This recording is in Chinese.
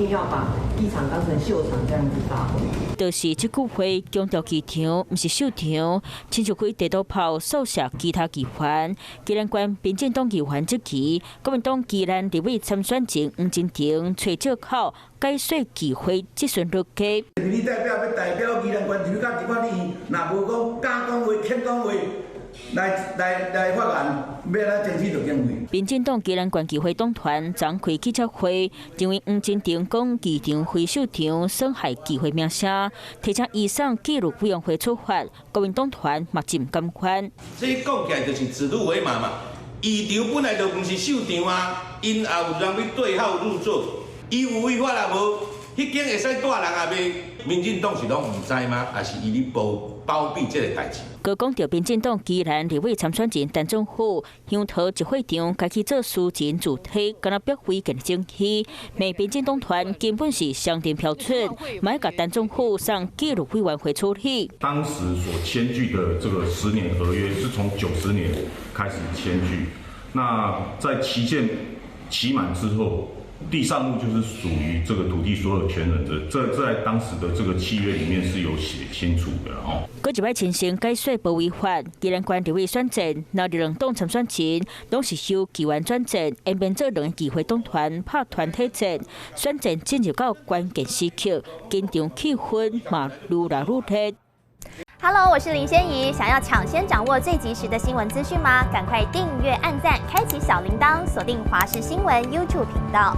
定要把议场当成秀场这样子发挥。就是这句话强调议场不是秀场，亲像开地图炮扫射其他议员。宜兰县民进党议员这期，国民党宜兰立委参选人黄金庭找借口解说议会即阵落价。你代表要代表宜兰县市甲一般你若无讲假讲话、欠讲话。来发言，要来争取到经费。民进党宜兰县议会党团召开记者会，认为黄金庭讲议场非秀场，损害议会名声，提请移送纪律委员会处罚。国民党团嘛真不甘款。这讲起来就是指鹿为马嘛，议场本来就不是秀场啊，因也有人要对号入座，伊有违法啊无？迄间会使带人也袂，民进党是拢唔知吗？还是伊咧包庇这个代志？佮讲到民进党宜兰立委参选人陈政虎，乡土一会场家去做私人主体，敢若标非更争气，骂民进党团根本是相电标准，买甲陈政虎上纪律委员会处理。当时所签具的这个10年合约是从90年开始签具，那在期限期满之后。地上物就是属于这个土地所有权人的，这在当时的这个契约里面是有写清楚的哦。过一摆情形解说无违法，宜兰县立委选战，那两党参选人拢是由议员转战，演变做两个议会党团拍团体战，选战进入到关键时刻，紧张气氛嘛愈来愈热。Hello， 我是林仙怡。想要抢先掌握最及时的新闻资讯吗？赶快订阅、按赞、开启小铃铛，锁定华视新闻 YouTube 频道。